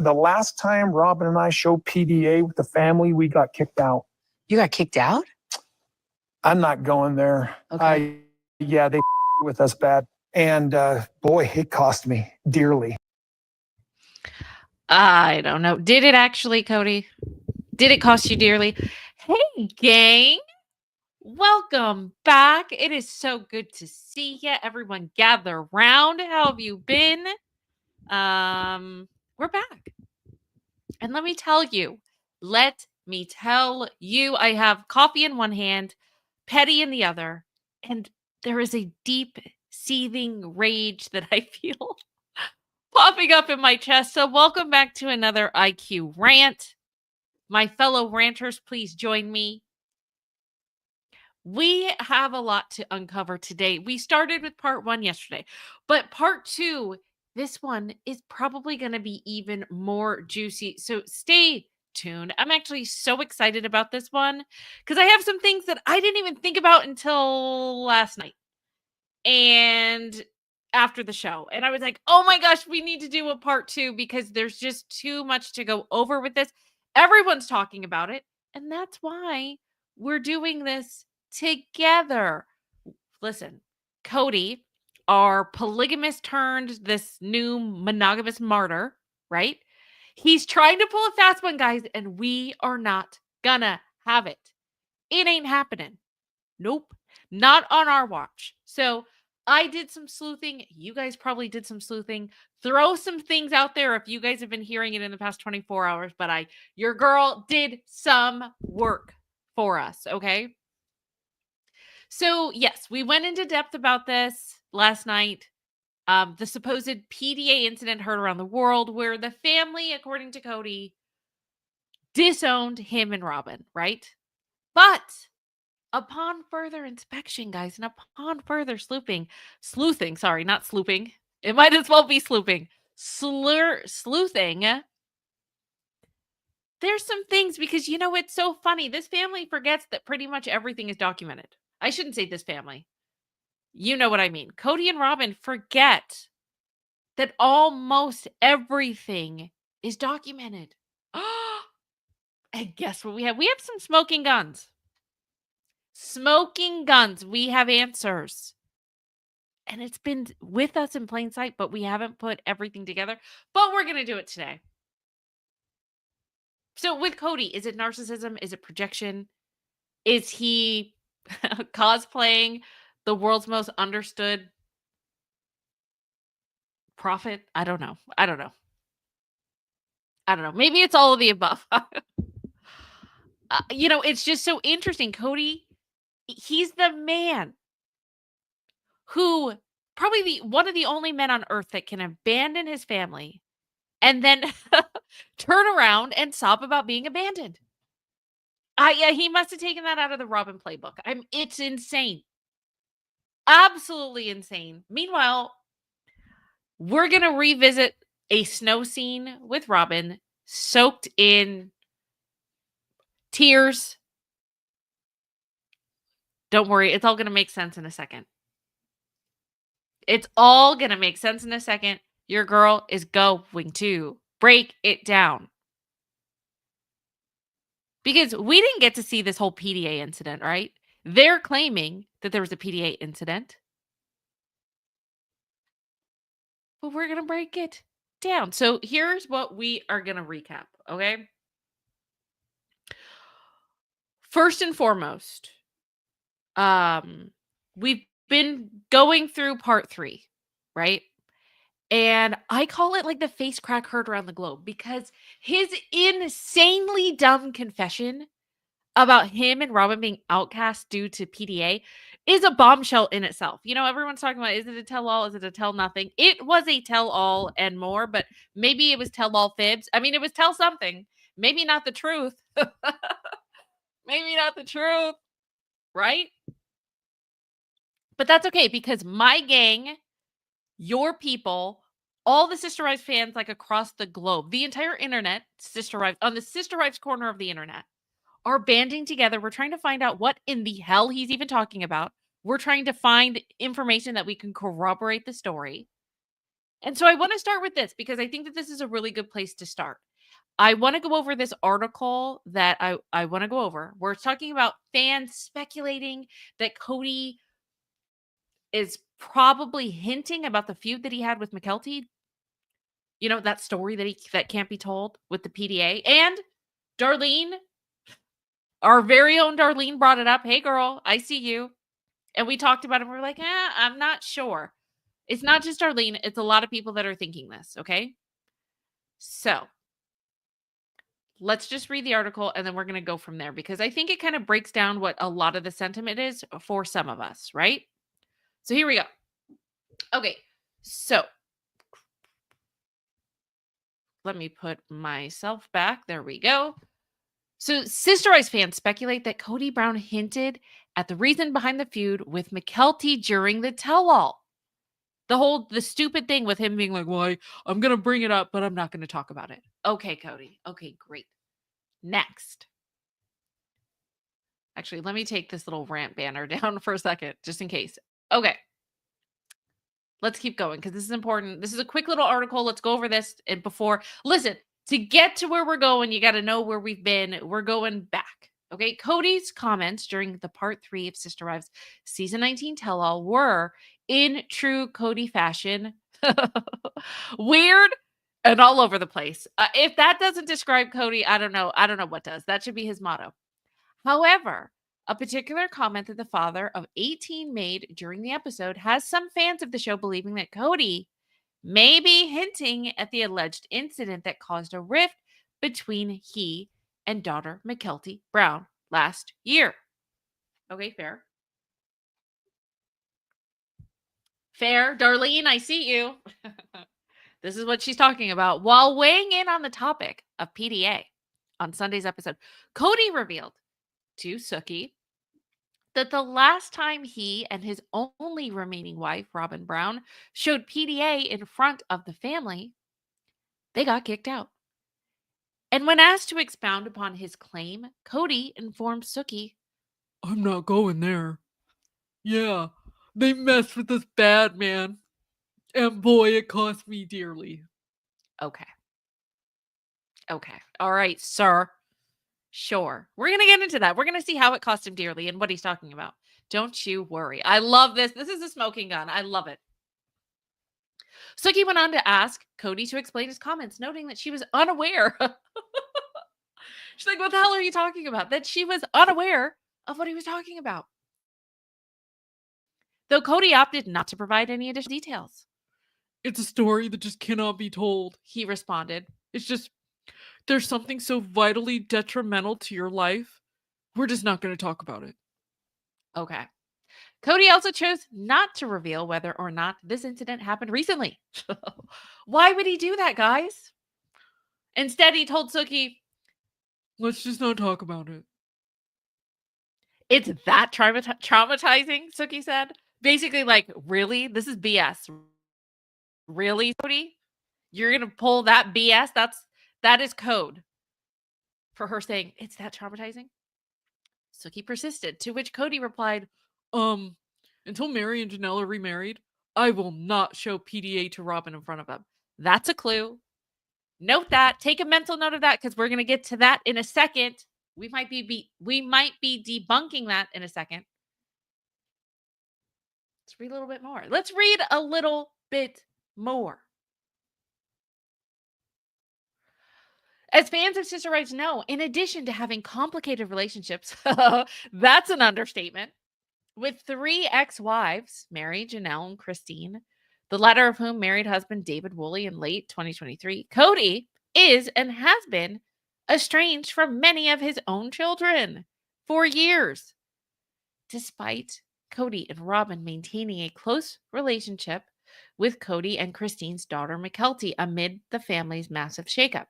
The last time Robyn and I showed PDA with the family, we got kicked out. You got kicked out? I'm not going there. Okay. Yeah, they with us bad. And boy, it cost me dearly. I don't know. Did it actually, Kody? Did it cost you dearly? Hey, gang. Welcome back. It is so good to see you. Everyone gather around. How have you been? We're back. And let me tell you, I have coffee in one hand, petty in the other, and there is a deep, seething rage that I feel popping up in my chest. So welcome back to another IQ rant. My fellow ranters, please join me. We have a lot to uncover today. We started with part 1 yesterday, but part 2, this one is probably going to be even more juicy. So stay tuned. I'm actually so excited about this one because I have some things that I didn't even think about until last night and after the show. And I was like, oh my gosh, we need to do a part 2 because there's just too much to go over with this. Everyone's talking about it. And that's why we're doing this together. Listen, Kody, our polygamist turned this new monogamous martyr, right? He's trying to pull a fast one, guys, and we are not gonna have it. It ain't happening. Nope, not on our watch. So I did some sleuthing. You guys probably did some sleuthing. Throw some things out there if you guys have been hearing it in the past 24 hours, but your girl did some work for us, okay? So, yes, we went into depth about this last night. The supposed PDA incident heard around the world where the family, according to Kody, disowned him and Robyn, right? But upon further inspection, guys, and upon further sleuthing, not slooping. It might as well be sleuthing. Sleuthing. There's some things because, it's so funny. This family forgets that pretty much everything is documented. I shouldn't say this family. You know what I mean. Kody and Robyn forget that almost everything is documented. And guess what we have? We have some smoking guns. Smoking guns. We have answers. And it's been with us in plain sight, but we haven't put everything together. But we're going to do it today. So with Kody, is it narcissism? Is it projection? Is he cosplaying the world's most understood prophet? I don't know. Maybe it's all of the above. It's just so interesting. Kody, he's the man who probably one of the only men on earth that can abandon his family and then turn around and sob about being abandoned. Yeah, he must have taken that out of the Robyn playbook. It's insane. Absolutely insane. Meanwhile, we're going to revisit a snow scene with Robyn soaked in tears. Don't worry, it's all going to make sense in a second. Your girl is going to break it down. Because we didn't get to see this whole PDA incident, right? They're claiming that there was a PDA incident. But we're going to break it down. So here's what we are going to recap, okay? First and foremost, we've been going through part 3, right? And I call it like the face crack heard around the globe because his insanely dumb confession about him and Robyn being outcast due to PDA is a bombshell in itself. Everyone's talking about, is it a tell-all? Is it a tell nothing? It was a tell-all and more, but maybe it was tell-all fibs. It was tell something. Maybe not the truth. Maybe not the truth, right? But that's okay because my gang, your people, all the Sister Wives fans like across the globe, the entire internet, Sister Wives, on the Sister Wives corner of the internet, are banding together. We're trying to find out what in the hell he's even talking about. We're trying to find information that we can corroborate the story. And so I want to start with this because I think that this is a really good place to start. I want to go over this article that I want to go over where it's talking about fans speculating that Kody is probably hinting about the feud that he had with McKelty. You know, that story that can't be told with the PDA. And Darlene, our very own Darlene brought it up. Hey girl, I see you. And we talked about it. We're like, I'm not sure. It's not just Darlene, it's a lot of people that are thinking this, okay? So let's just read the article and then we're going to go from there because I think it kind of breaks down what a lot of the sentiment is for some of us, right? So here we go. Okay, so let me put myself back. There we go. So Sister Eyes fans speculate that Kody Brown hinted at the reason behind the feud with McKelty during the tell-all. The stupid thing with him being like, well, I'm going to bring it up, but I'm not going to talk about it. Okay, Kody. Okay, great. Next. Actually, let me take this little rant banner down for a second, just in case. Okay. Let's keep going because this is important. This is a quick little article. Let's go over this and before. Listen, to get to where we're going, you got to know where we've been. We're going back. Okay. Kody's comments during the part 3 of Sister Wives season 19 tell-all were, in true Kody fashion, weird and all over the place. If that doesn't describe Kody, I don't know. I don't know what does. That should be his motto. However, a particular comment that the father of 18 made during the episode has some fans of the show believing that Kody may be hinting at the alleged incident that caused a rift between he and daughter McKelty Brown last year. Okay, fair. Fair. Darlene, I see you. This is what she's talking about. While weighing in on the topic of PDA on Sunday's episode, Kody revealed to Sookie that the last time he and his only remaining wife, Robyn Brown, showed PDA in front of the family, they got kicked out. And when asked to expound upon his claim, Kody informed Sookie, I'm not going there. Yeah, they messed with us bad, man. And boy, it cost me dearly. Okay. Okay. All right, sir. Sure. We're going to get into that. We're going to see how it cost him dearly and what he's talking about. Don't you worry. I love this. This is a smoking gun. I love it. Sookie went on to ask Kody to explain his comments, noting that she was unaware. She's like, what the hell are you talking about? That she was unaware of what he was talking about. Though Kody opted not to provide any additional details. It's a story that just cannot be told, he responded. It's just, there's something so vitally detrimental to your life. We're just not going to talk about it. Okay. Kody also chose not to reveal whether or not this incident happened recently. Why would he do that, guys? Instead, he told Sookie, let's just not talk about it. It's that traumatizing, Sookie said. Basically, like, really? This is BS. Really, Kody? You're going to pull that BS? That is code for her saying, it's that traumatizing? Sookie persisted, to which Kody replied, until Mary and Janelle are remarried, I will not show PDA to Robyn in front of them. That's a clue. Note that. Take a mental note of that because we're going to get to that in a second. We might be debunking that in a second. Let's read a little bit more. Let's read a little bit more. As fans of Sister Wives know, in addition to having complicated relationships, that's an understatement, with 3 ex-wives, Mary, Janelle, and Christine, the latter of whom married husband David Woolley in late 2023, Kody is and has been estranged from many of his own children for years. Despite Kody and Robyn maintaining a close relationship with Kody and Christine's daughter McKelty amid the family's massive shakeup.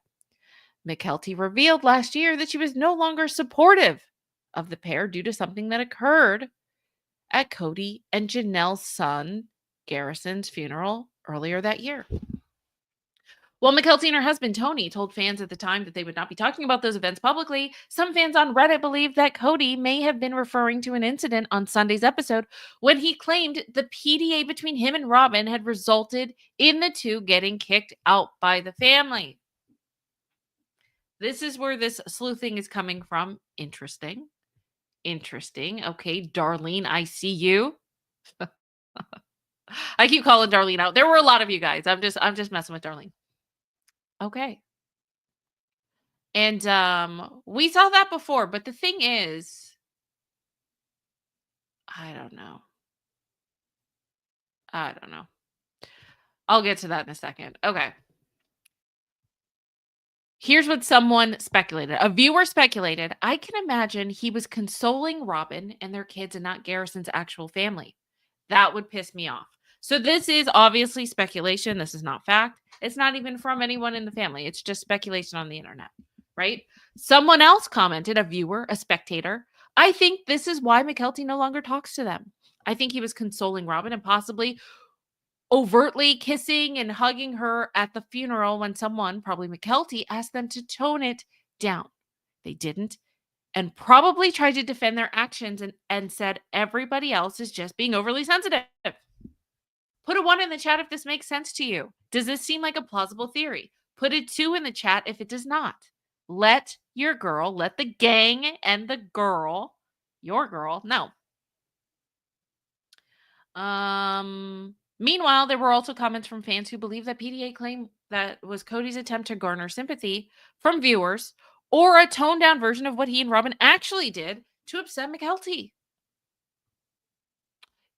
McKelty revealed last year that she was no longer supportive of the pair due to something that occurred at Kody and Janelle's son, Garrison's funeral earlier that year. Well, McKelty and her husband, Tony, told fans at the time that they would not be talking about those events publicly. Some fans on Reddit believe that Kody may have been referring to an incident on Sunday's episode when he claimed the PDA between him and Robyn had resulted in the two getting kicked out by the family. This is where this sleuthing is coming from. Interesting. Interesting. Okay, Darlene, I see you. I keep calling Darlene out. There were a lot of you guys. I'm just messing with Darlene. Okay. And we saw that before, but the thing is, I don't know. I'll get to that in a second. Okay. Here's what someone speculated. A viewer speculated, I can imagine he was consoling Robyn and their kids and not Garrison's actual family. That would piss me off. So this is obviously speculation. This is not fact. It's not even from anyone in the family. It's just speculation on the internet, right? Someone else commented, a viewer, a spectator, I think this is why McKelty no longer talks to them. I think he was consoling Robyn and possibly overtly kissing and hugging her at the funeral when someone, probably McKelty, asked them to tone it down. They didn't, and probably tried to defend their actions and said everybody else is just being overly sensitive. Put a 1 in the chat if this makes sense to you. Does this seem like a plausible theory? Put a 2 in the chat if it does not. Let your girl, let the gang and the girl, your girl, know. Meanwhile, there were also comments from fans who believe that PDA claim that was Kody's attempt to garner sympathy from viewers or a toned down version of what he and Robyn actually did to upset McKelty.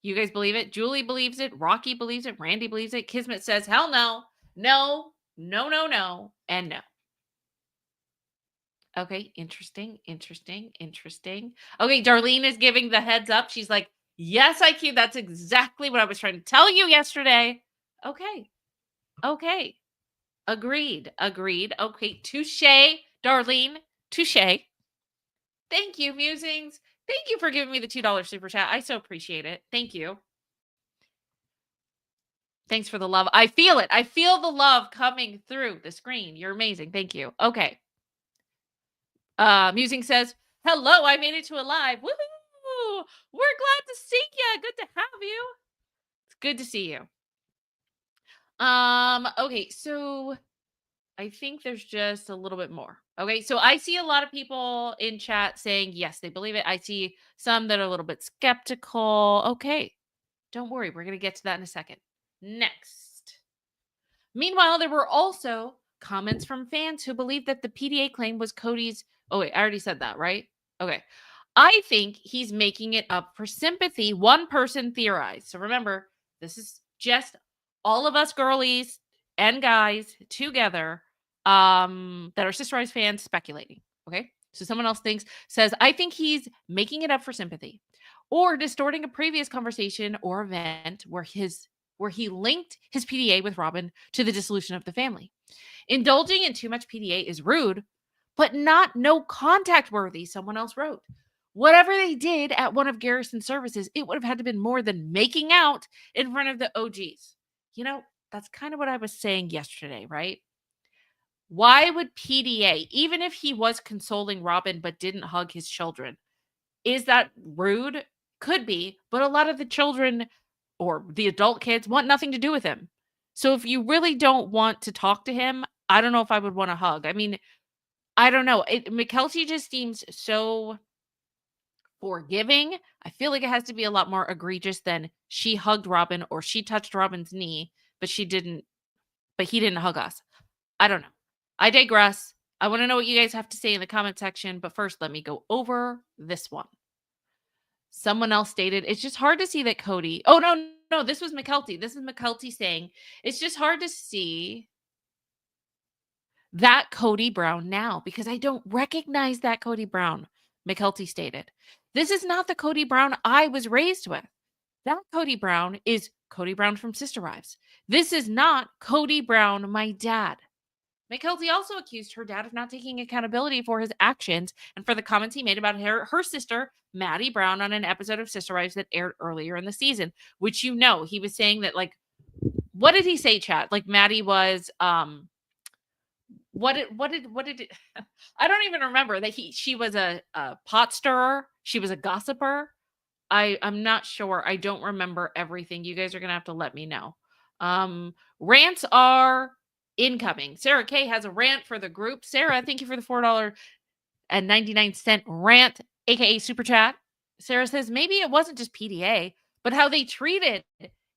You guys believe it? Julie believes it. Rocky believes it. Randy believes it. Kismet says, hell no. No, no, no, no, and no. Okay, interesting. Okay, Darlene is giving the heads up. She's like, yes, IQ, that's exactly what I was trying to tell you yesterday. Okay. Agreed. Okay, touche, Darlene. Touche. Thank you, Musings. Thank you for giving me the $2 super chat. I so appreciate it. Thank you. Thanks for the love. I feel it. I feel the love coming through the screen. You're amazing. Thank you. Okay. Musing says, hello, I made it to a live. Woohoo! We're glad to see you. Good to have you. It's good to see you. Okay, so I think there's just a little bit more. Okay, so I see a lot of people in chat saying, yes, they believe it. I see some that are a little bit skeptical. Okay, don't worry. We're going to get to that in a second. Next. Meanwhile, there were also comments from fans who believed that the PDA claim was Kody's. Oh, wait, I already said that, right? Okay. I think he's making it up for sympathy. One person theorized. So remember, this is just all of us girlies and guys together that are Sister Wives fans speculating. Okay. So someone else says, I think he's making it up for sympathy or distorting a previous conversation or event where he linked his PDA with Robyn to the dissolution of the family. Indulging in too much PDA is rude, but not no contact worthy, someone else wrote. Whatever they did at one of Garrison's services, it would have had to been more than making out in front of the OGs. You know, that's kind of what I was saying yesterday, right? Why would PDA, even if he was consoling Robyn but didn't hug his children, is that rude? Could be, but a lot of the children or the adult kids want nothing to do with him. So if you really don't want to talk to him, I don't know if I would want to hug. I mean, I don't know. McKelty just seems so forgiving. I feel like it has to be a lot more egregious than she hugged Robyn or she touched Robyn's knee, but he didn't hug us. I don't know. I digress. I want to know what you guys have to say in the comment section, but first let me go over this one. Someone else stated, it's just hard to see that Kody. Oh, no, this was McKelty. This is McKelty saying, it's just hard to see that Kody Brown now because I don't recognize that Kody Brown, McKelty stated. This is not the Kody Brown I was raised with. That Kody Brown is Kody Brown from Sister Wives. This is not Kody Brown, my dad. McKelty also accused her dad of not taking accountability for his actions and for the comments he made about her sister, Maddie Brown, on an episode of Sister Wives that aired earlier in the season, which he was saying that, like, what did he say, chat? Like, Maddie was what did it I don't even remember that she was a pot stirrer. She was a gossiper. I'm not sure. I don't remember everything. You guys are gonna have to let me know. Rants are incoming. Sarah K has a rant for the group. Sarah, thank you for the $4.99 rant, aka super chat. Sarah says maybe it wasn't just PDA, but how they treated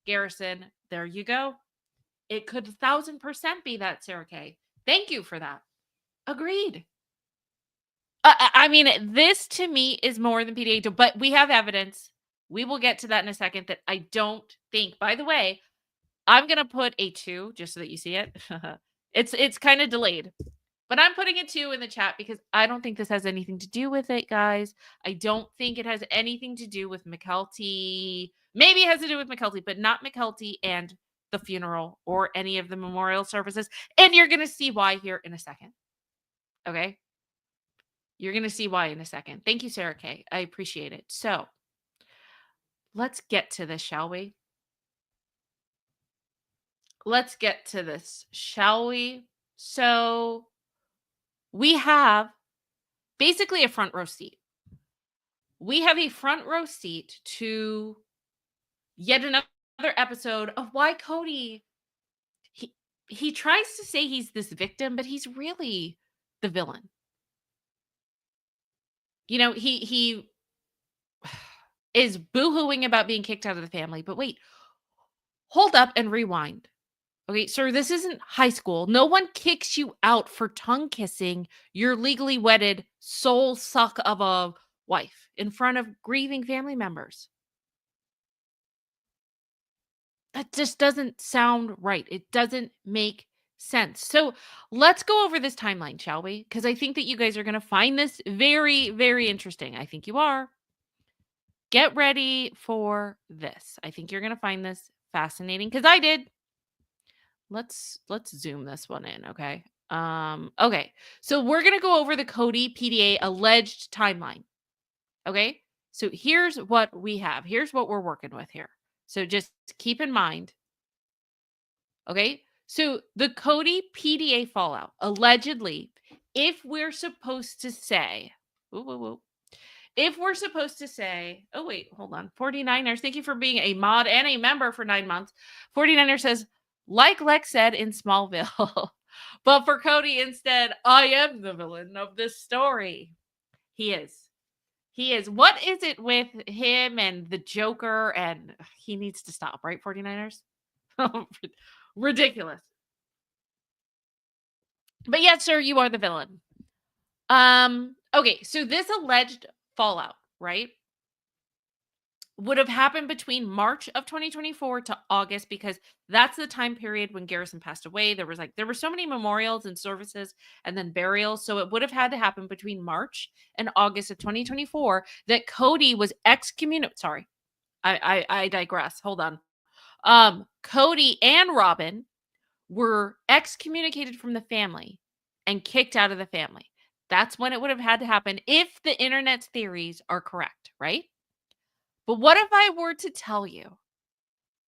Garrison. There you go. It could 1,000% be that, Sarah K. Thank you for that. Agreed. I mean, this to me is more than PDA, but we have evidence. We will get to that in a second that I don't think. By the way, I'm gonna put a 2 just so that you see it. It's kind of delayed. But I'm putting a 2 in the chat because I don't think this has anything to do with it, guys. I don't think it has anything to do with McKelty. Maybe it has to do with McKelty, but not McKelty and the funeral or any of the memorial services. And you're going to see why here in a second. Okay? You're going to see why in a second. Thank you, Sarah K. I appreciate it. So let's get to this, shall we? Let's get to this, shall we? So we have basically a front row seat. We have a front row seat to yet another episode of why Kody he tries to say he's this victim, but he's really the villain. You know, he is boohooing about being kicked out of the family. But wait, hold up and rewind. Okay, sir, this isn't high school. No one kicks you out for tongue kissing your legally wedded soul suck of a wife in front of grieving family members. That just doesn't sound right. It doesn't make sense. So let's go over this timeline, shall we? Because I think that you guys are going to find this very, very interesting. I think you are. Get ready for this. I think you're going to find this fascinating because I did. Let's zoom this one in, okay? Okay. So we're going to go over the Kody PDA alleged timeline. Okay? So here's what we have. Here's what we're working with here. So just keep in mind. Okay? So the Kody PDA fallout allegedly, if we're supposed to say, if we're supposed to say, oh wait, hold on. 49ers, thank you for being a mod and a member for 9 months. 49ers says, like Lex said in Smallville, but for Kody instead, I am the villain of this story. He is. He is. What is it with him and the Joker? And he needs to stop, right, 49ers? Ridiculous. But yes, sir, you are the villain. Okay, so this alleged fallout, right, would have happened between March of 2024 to August because that's the time period when Garrison passed away. There were so many memorials and services and then burials. So it would have had to happen between March and August of 2024 that Kody was excommunicated. Sorry, I digress. Hold on. Kody and Robyn were excommunicated from the family and kicked out of the family. That's when it would have had to happen if the internet's theories are correct, right? But what if I were to tell you?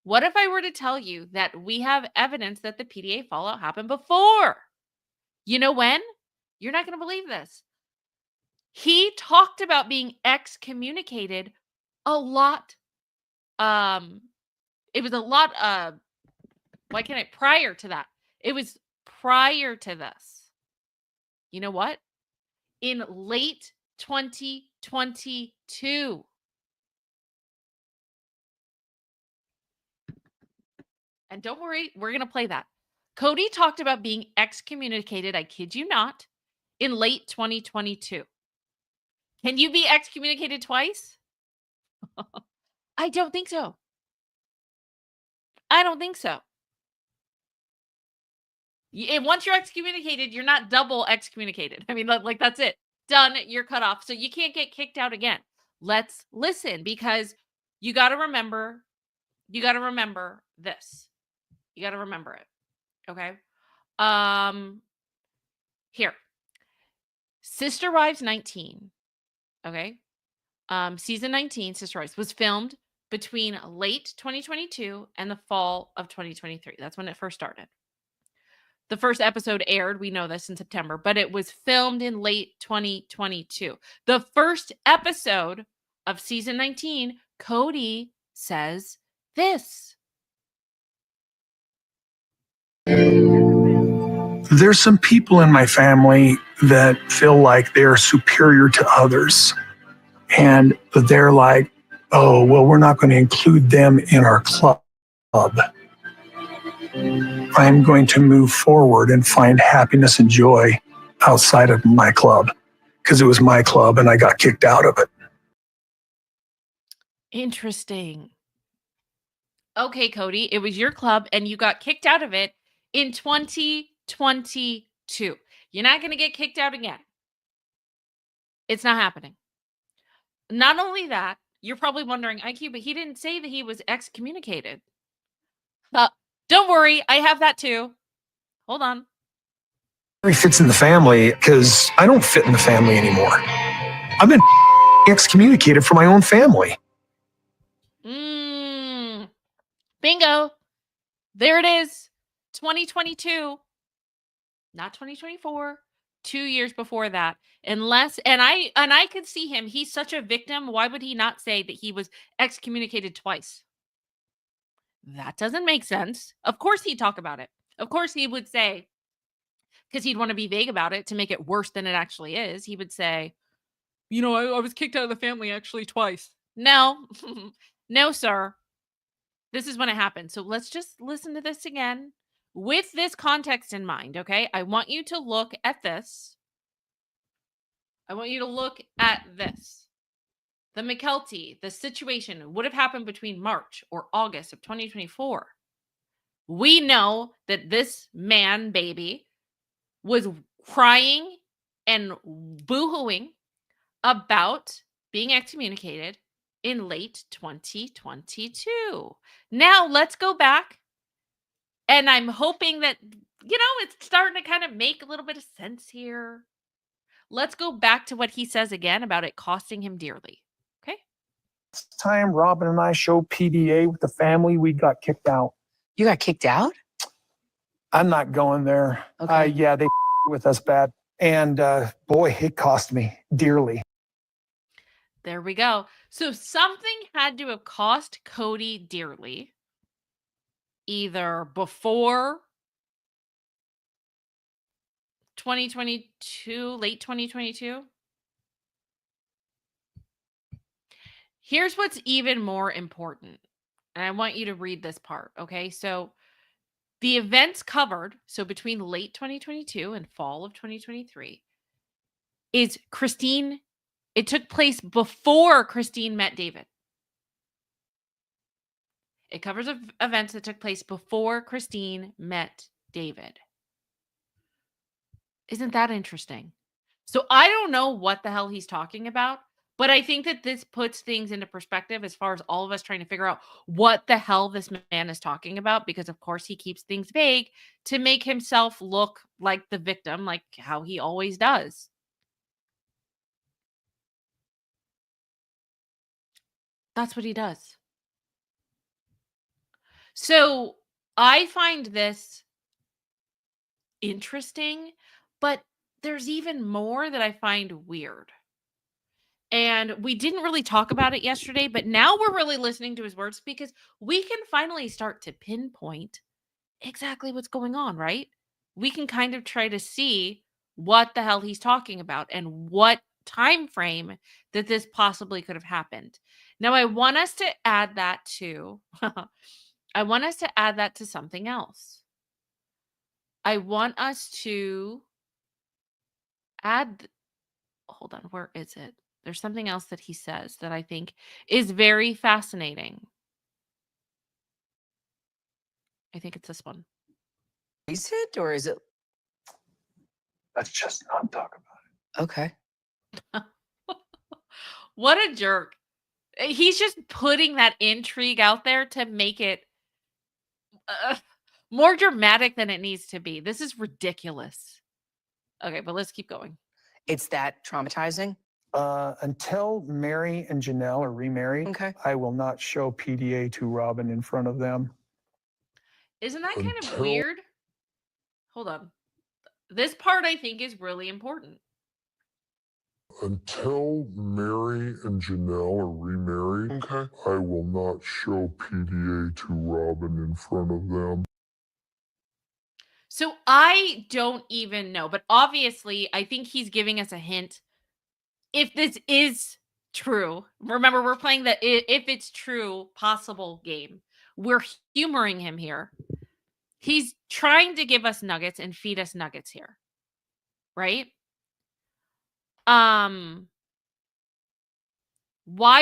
What if I were to tell you that we have evidence that the PDA fallout happened before? You know when? You're not going to believe this. He talked about being excommunicated a lot. It was a lot prior to that. It was prior to this. You know what? In late 2022. And don't worry, we're going to play that. Kody talked about being excommunicated, I kid you not, in late 2022. Can you be excommunicated twice? I don't think so. I don't think so. And once you're excommunicated, you're not double excommunicated. I mean, like that's it. Done. You're cut off. So you can't get kicked out again. Let's listen because you got to remember this. You got to remember it. Okay. Here. Sister Wives 19. Okay. Season 19, Sister Wives, was filmed between late 2022 and the fall of 2023. That's when it first started. The first episode aired, we know this, in September, but it was filmed in late 2022. The first episode of season 19, Kody says this. There's some people in my family that feel like they're superior to others. And they're like, oh, well, we're not going to include them in our club. I'm going to move forward and find happiness and joy outside of my club because it was my club and I got kicked out of it. Interesting. Okay, Kody, it was your club and you got kicked out of it in 2022. You're not going to get kicked out again. It's not happening. Not only that, you're probably wondering, IQ, but he didn't say that he was excommunicated. Don't worry, I have that too. Hold on. He fits in the family because I don't fit in the family anymore. I've been excommunicated from my own family. Bingo. There it is. 2022. Not 2024. 2 years before that. Unless, and I could see him. He's such a victim. Why would he not say that he was excommunicated twice? That doesn't make sense. Of course he'd talk about it. Of course he would say, because he'd want to be vague about it to make it worse than it actually is. He would say, I was kicked out of the family actually twice. No, no, sir. This is when it happened. So let's just listen to this again with this context in mind, okay? I want you to look at this. I want you to look at this. The McKelty, the situation would have happened between March or August of 2024. We know that this man, baby, was crying and boo-hooing about being excommunicated in late 2022. Now, let's go back. And I'm hoping that, it's starting to kind of make a little bit of sense here. Let's go back to what he says again about it costing him dearly. Okay? This time Robyn and I showed PDA with the family, we got kicked out. You got kicked out? I'm not going there. Okay. Yeah, they with us bad. And boy, it cost me dearly. There we go. So something had to have cost Kody dearly, either before 2022, late 2022. Here's what's even more important. And I want you to read this part, okay? So the events covered, so between late 2022 and fall of 2023, is Christine. It took place before Christine met David. It covers events that took place before Christine met David. Isn't that interesting? So I don't know what the hell he's talking about, but I think that this puts things into perspective as far as all of us trying to figure out what the hell this man is talking about, because of course he keeps things vague to make himself look like the victim, like how he always does. That's what he does. So I find this interesting, but there's even more that I find weird. And we didn't really talk about it yesterday, but now we're really listening to his words because we can finally start to pinpoint exactly what's going on, right? We can kind of try to see what the hell he's talking about and what time frame that this possibly could have happened. Now, I want us to add that to something else. I want us to add, hold on, where is it? There's something else that he says that I think is very fascinating. I think it's this one. Is it, or is it? Let's just not talk about Okay. What a jerk. He's just putting that intrigue out there to make it more dramatic than it needs to be. This is ridiculous. Okay, but let's keep going. It's that traumatizing? Until Mary and Janelle are remarried, Okay. I will not show PDA to Robyn in front of them. Isn't that kind of Until- weird? hold on. This part I think is really important. Until Mary and Janelle are remarried, okay, I will not show PDA to Robyn in front of them. So I don't even know, but obviously I think he's giving us a hint. If this is true, remember we're playing the if it's true possible game. We're humoring him here. He's trying to give us nuggets and feed us nuggets here. Right? Why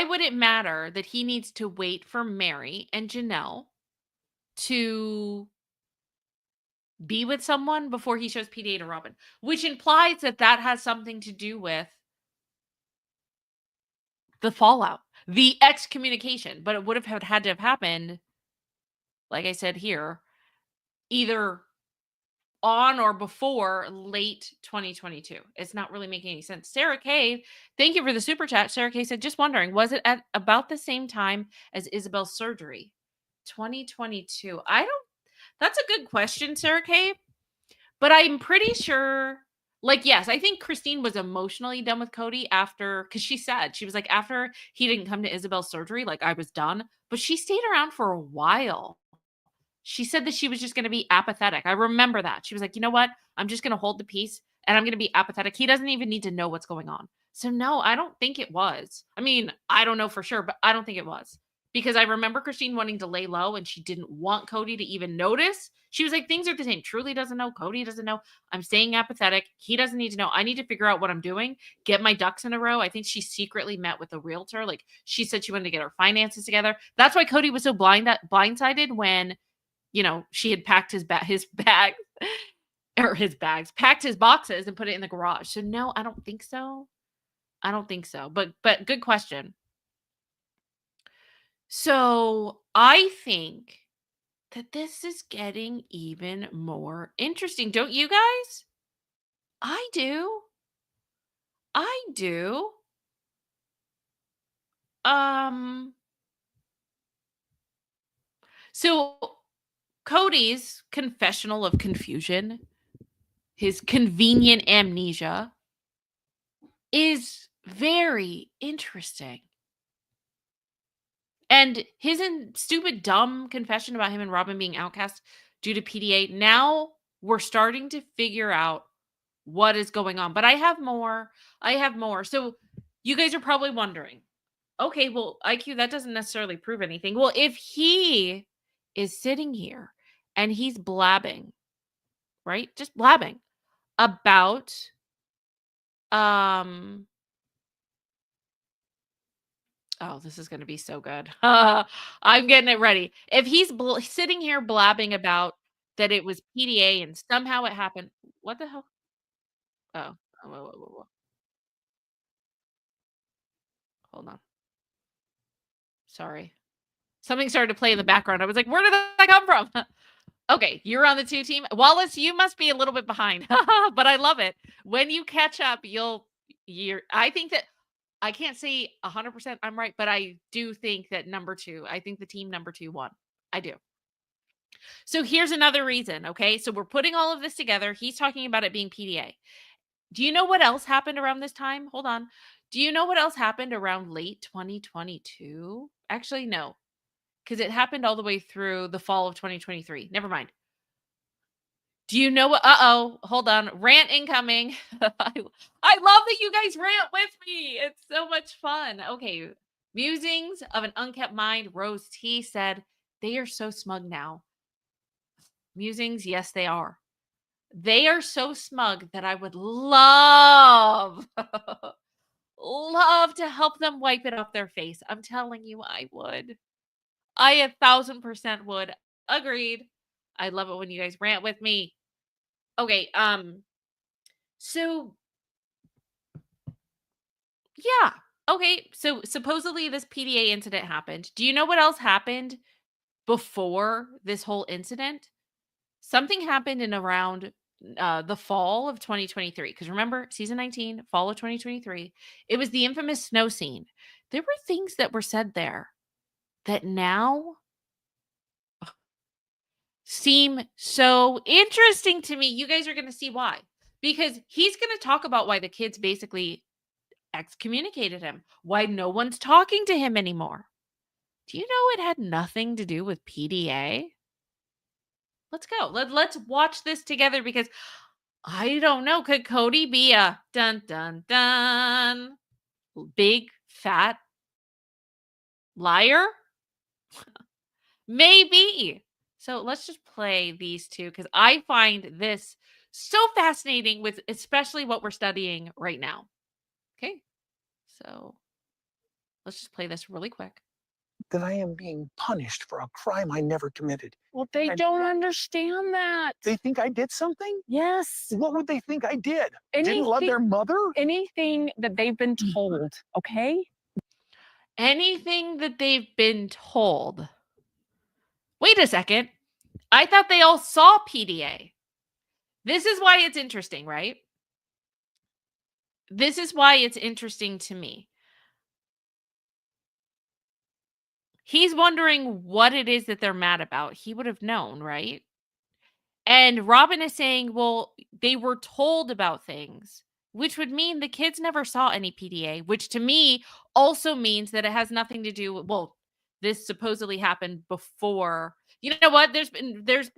would it matter that he needs to wait for Mary and Janelle to be with someone before he shows PDA to Robyn? Which implies that that has something to do with the fallout, the excommunication. But it would have had to have happened, like I said here, either on or before late 2022. It's not really making any sense. Sarah K, thank you for the super chat. Sarah K said, just wondering, was it at about the same time as Isabel's surgery? 2022. That's a good question, Sarah K. But I'm pretty sure, like, yes, I think Christine was emotionally done with Kody after, because she said, she was like, after he didn't come to Isabel's surgery, like, I was done. But she stayed around for a while. She said that she was just going to be apathetic. I remember that. She was like, you know what? I'm just going to hold the peace and I'm going to be apathetic. He doesn't even need to know what's going on. So, no, I don't think it was. I mean, I don't know for sure, but I don't think it was. Because I remember Christine wanting to lay low and she didn't want Kody to even notice. She was like, things are the same. Truly doesn't know. Kody doesn't know. I'm staying apathetic. He doesn't need to know. I need to figure out what I'm doing, get my ducks in a row. I think she secretly met with a realtor. Like she said she wanted to get her finances together. That's why Kody was so blindsided when, you know, she had packed his bag or his bags, packed his boxes and put it in the garage. So no, I don't think so. I don't think so. But good question. So I think that this is getting even more interesting. Don't you guys? I do. I do. So Kody's confessional of confusion, his convenient amnesia, is very interesting. And his stupid, dumb confession about him and Robyn being outcast due to PDA, now we're starting to figure out what is going on. But I have more. So you guys are probably wondering, okay, well, IQ, that doesn't necessarily prove anything. Well, if he is sitting here and he's blabbing, right? Just blabbing about oh, this is going to be so good. I'm getting it ready. If he's sitting here blabbing about that it was PDA and somehow it happened. What the hell? Oh, whoa. Hold on. Sorry. Something started to play in the background. I was like, where did that come from? Okay, you're on the 2 team. Wallace, you must be a little bit behind, but I love it. When you catch up, I think that I can't say 100% I'm right, but I do think that number 2, I think the team number 2 won. I do. So here's another reason, okay? So we're putting all of this together. He's talking about it being PDA. Do you know what else happened around this time? Hold on. Do you know what else happened around late 2022? Actually, no, because it happened all the way through the fall of 2023. Never mind. Do you know what? Uh-oh. Hold on. Rant incoming. I love that you guys rant with me. It's so much fun. Okay. Musings of an Unkept Mind. Rose T said, they are so smug now. Musings, yes, they are. They are so smug that I would love, love to help them wipe it off their face. I'm telling you, I would. I 1,000% would. Agreed. I love it when you guys rant with me. Okay, so yeah. Okay, so supposedly this PDA incident happened. Do you know what else happened before this whole incident? Something happened in around the fall of 2023. Because remember, season 19, fall of 2023, it was the infamous snow scene. There were things that were said there that now seem so interesting to me. You guys are going to see why. Because he's going to talk about why the kids basically excommunicated him, why no one's talking to him anymore. Do you know it had nothing to do with PDA? Let's go. Let's watch this together because I don't know. Could Kody be a dun dun dun big fat liar? Maybe. So let's just play these two because I find this so fascinating with especially what we're studying right now. Okay. So let's just play this really quick. That I am being punished for a crime I never committed. Well, they And- don't understand that. They think I did something? Yes. What would they think I did? Didn't love Anything, their mother? anything that they've been told, okay? Anything that they've been told. Wait a second. I thought they all saw PDA. This is why it's interesting, right? This is why it's interesting to me. He's wondering what it is that they're mad about. He would have known, right? And Robyn is saying, well, they were told about things, which would mean the kids never saw any PDA, which to me also means that it has nothing to do with, well, this supposedly happened before. You know what? There's been there's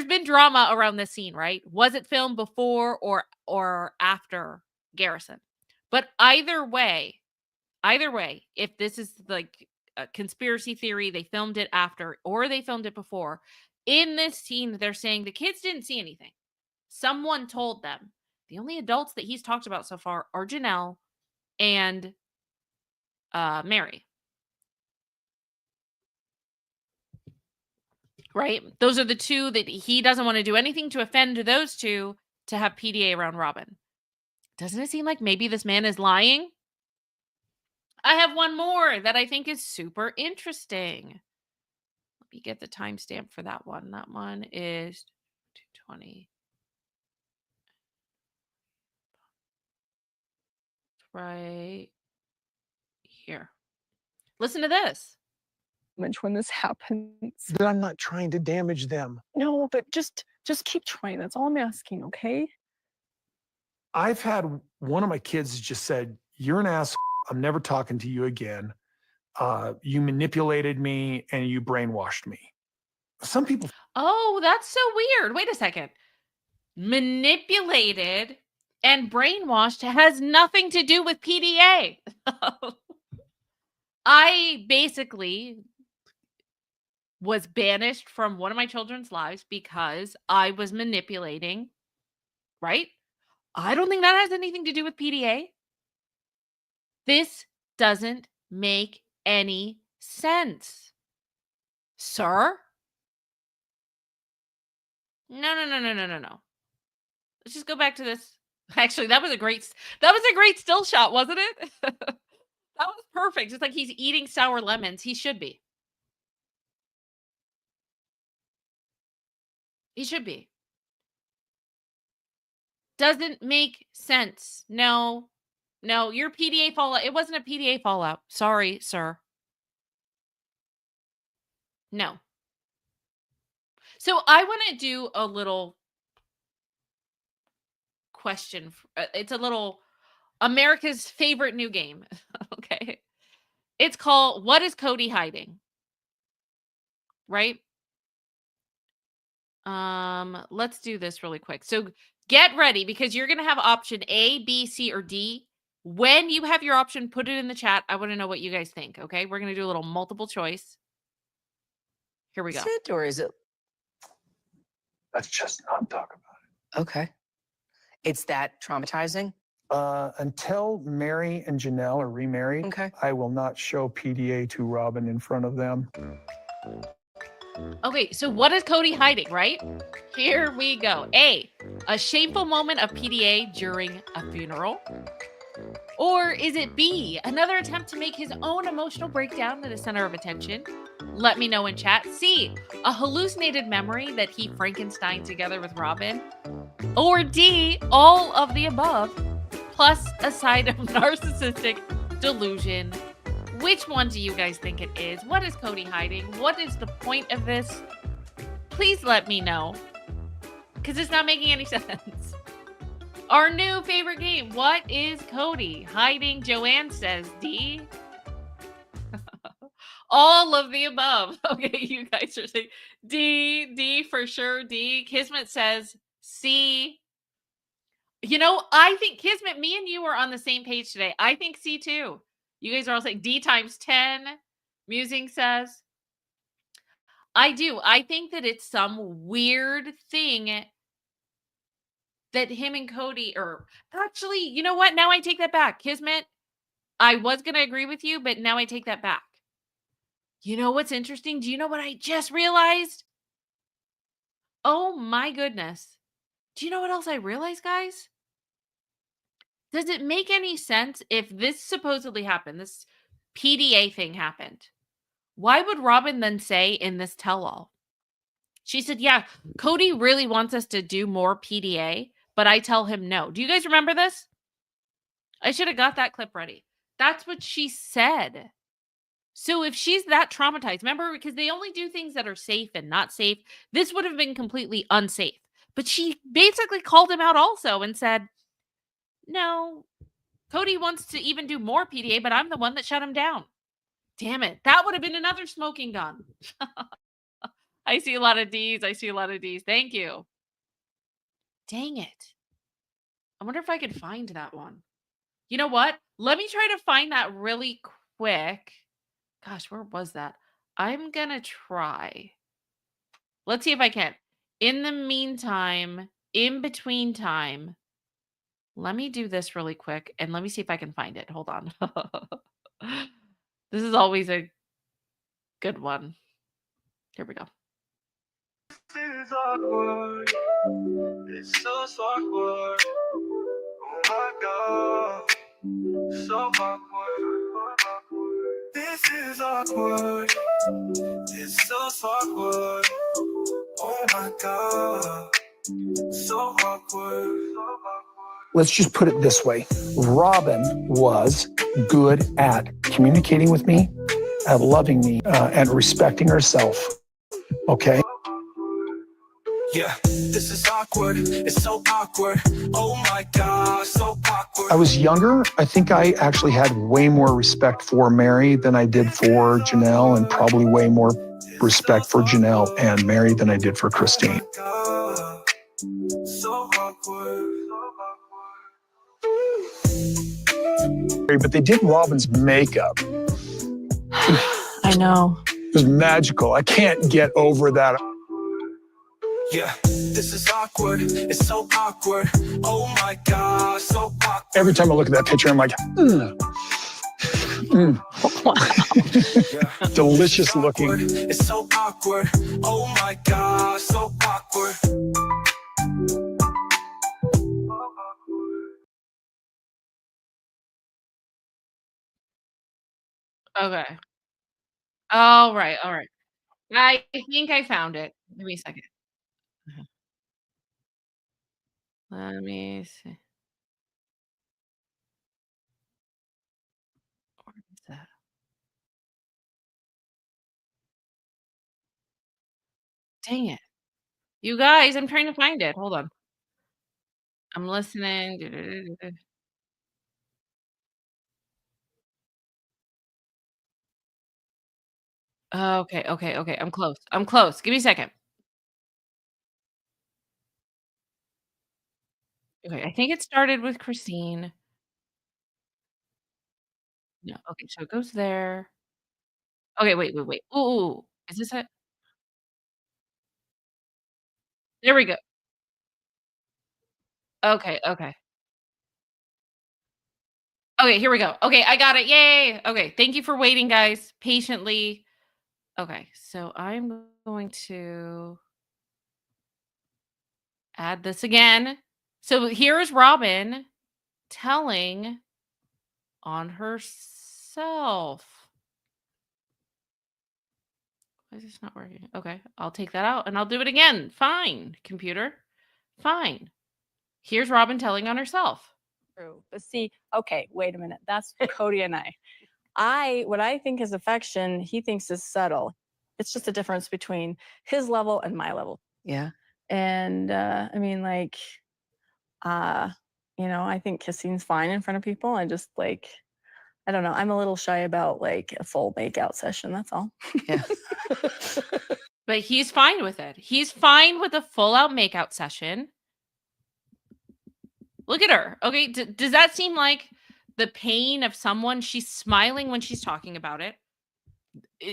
been drama around this scene, right? Was it filmed before or after Garrison? But either way, if this is like a conspiracy theory, they filmed it after or they filmed it before. In this scene, they're saying the kids didn't see anything. Someone told them. The only adults that he's talked about so far are Janelle and Mary. Right? Those are the two that he doesn't want to do anything to offend those two to have PDA around Robyn. Doesn't it seem like maybe this man is lying? I have one more that I think is super interesting. Let me get the timestamp for that one. That one is 220. Right here. Listen to this. When this happens. That I'm not trying to damage them. No, but just keep trying. That's all I'm asking, okay? I've had one of my kids just said, "You're an asshole. I'm never talking to you again. You manipulated me and you brainwashed me." Some people, Oh, that's so weird. Wait a second. Manipulated and brainwashed has nothing to do with PDA. I basically was banished from one of my children's lives because I was manipulating, right? I don't think that has anything to do with PDA. This doesn't make any sense. Sir? No. Let's just go back to this. Actually, that was a great still shot, wasn't it? That was perfect. Just like he's eating sour lemons. He should be. He should be. Doesn't make sense. No, your PDA fallout. It wasn't a PDA fallout. Sorry, sir. No. So I want to do a little question. It's a little America's favorite new game. Okay. It's called What is Kody Hiding? Right? Let's do this really quick. So get ready because you're going to have option A, B, C, or D. When you have your option, put it in the chat. I want to know what you guys think. Okay. We're going to do a little multiple choice. Here we go. Is it or is it? let's just not talk about Okay. It's that traumatizing? it. Until Mary and Janelle are remarried, Okay. I will not show PDA to Robyn in front of them. Okay, so what is Kody hiding, right? Here we go. A shameful moment of PDA during a funeral. Or is it B, another attempt to make his own emotional breakdown the center of attention? Let me know in chat. C, a hallucinated memory that he Frankenstein together with Robyn. Or D, all of the above, plus a side of narcissistic delusion. Which one do you guys think it is? What is Kody hiding? What is the point of this? please let me know. Because it's not making any sense. Our new favorite game. What is Kody hiding? Joanne says D. All of the above. Okay, you guys are saying D for sure. D. Kismet says C. You know, I think Kismet, me and you are on the same page today. I think C too. You guys are all saying D times 10. Musing says. I do. I think that it's some weird thing that him and Kody, or actually, you know what? Now I take that back. Kismet, I was going to agree with you, but now I take that back. You know what's interesting? Do you know what I just realized? Oh my goodness. Do you know what else I realized, guys? Does it make any sense if this supposedly happened, this PDA thing happened? Why would Robyn then say in this tell-all? She said, yeah, Kody really wants us to do more PDA, but I tell him no. Do you guys remember this? I should have got that clip ready. That's what she said. So if she's that traumatized, remember, because they only do things that are safe and not safe. This would have been completely unsafe. But she basically called him out also and said, no, Kody wants to even do more PDA, but I'm the one that shut him down. Damn it. That would have been another smoking gun. I see a lot of D's. I see a lot of D's. Thank you. Dang it. I wonder if I could find that one. You know what? Let me try to find that really quick. Gosh, where was that? I'm going to try. Let's see if I can. In the meantime, in between time, let me do this really quick and let me see if I can find it. Hold on. This is always a good one. Here we go. This is awkward. It's so awkward. Oh my god. So awkward. This is awkward. It's so awkward. Oh my god. So awkward. Let's just put it this way. Robyn was good at communicating with me, at loving me, and respecting herself. Okay? Yeah, this is awkward. It's so awkward. Oh my god, so awkward. I was younger. I think I actually had way more respect for Mary than I did for Janelle, and probably way more respect for Janelle and Mary than I did for Christine. So awkward. But they did Robyn's makeup. I know. It was magical. I can't get over that. Yeah, this is awkward. It's so awkward. Oh my god, so awkward. Every time I look at that picture, I'm like, Wow. delicious looking. It's so awkward. Oh my god, so awkward. Okay. All right. All right. I think I found it. Give me a second. Uh-huh. Let me see. Where is that? Dang it. You guys, I'm trying to find it. Hold on. I'm listening. Okay, okay, okay. I'm close. I'm close. Give me a second. Okay, I think it started with Christine. No, okay, so it goes there. Okay, wait. Ooh, is this it? There we go. Okay. Okay, here we go. Okay, I got it. Yay. Okay, thank you for waiting, guys, patiently. Okay, so I'm going to add this again. So here's Robyn telling on herself. Why is this not working? Okay, I'll take that out and I'll do it again. Fine, computer. Fine. Here's Robyn telling on herself. True. But see, okay, wait a minute. That's Kody and I. What I think is affection, he thinks is subtle. it's just a difference between his level and my level. Yeah. And I mean, like, you know, I think kissing's fine in front of people. I just like, I don't know. I'm a little shy about like a full makeout session. That's all. Yeah. But he's fine with it. He's fine with a full-out makeout session. Look at her. Okay, does that seem like the pain of someone? She's smiling when she's talking about it.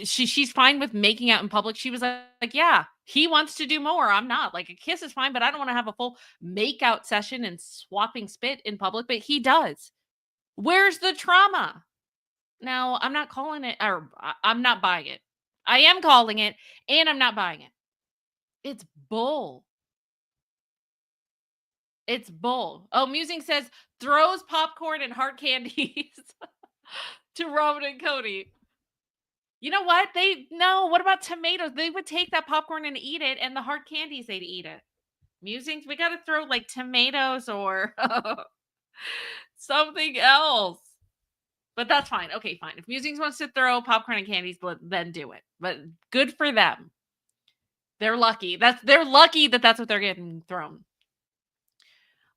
She's fine with making out in public. She was like, yeah, he wants to do more. I'm not. Like, a kiss is fine, but I don't want to have a full makeout session and swapping spit in public. But he does. Where's the trauma? Now, I'm not calling it, or I'm not buying it. I am calling it, and I'm not buying it. It's bull. It's bull. Oh, Musing says throws popcorn and hard candies to Robyn and Kody. You know what? What about tomatoes? They would take that popcorn and eat it, and the hard candies, they'd eat it. Musings, we got to throw like tomatoes or something else. But that's fine. Okay, fine. If Musings wants to throw popcorn and candies, then do it. But good for them. They're lucky. They're lucky that that's what they're getting thrown.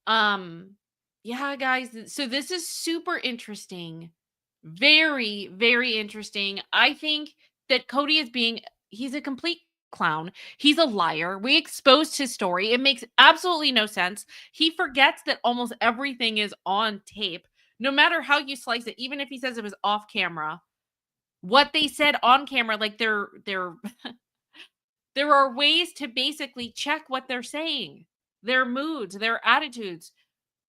Yeah, guys. So this is super interesting. Very, very interesting. I think that Kody he's a complete clown. He's a liar. We exposed his story. It makes absolutely no sense. He forgets that almost everything is on tape. No matter how you slice it, even if he says it was off camera, what they said on camera, like there are ways to basically check what they're saying, their moods, their attitudes,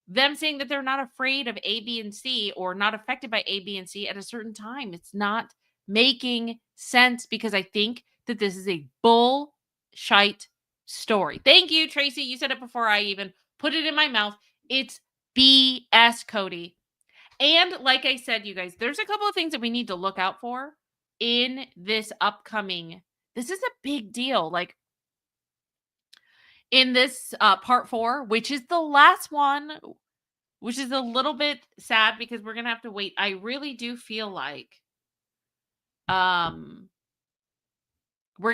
them saying that they're not afraid of A, B, and C or not affected by A, B, and C at a certain time. It's not making sense because I think that this is a bullshit story. Thank you, Tracy. You said it before I even put it in my mouth. It's BS, Kody. And like I said, you guys, there's a couple of things that we need to look out for in this upcoming. This is a big deal. Like in this part 4, which is the last one, which is a little bit sad because we're going to have to wait. I really do feel like we're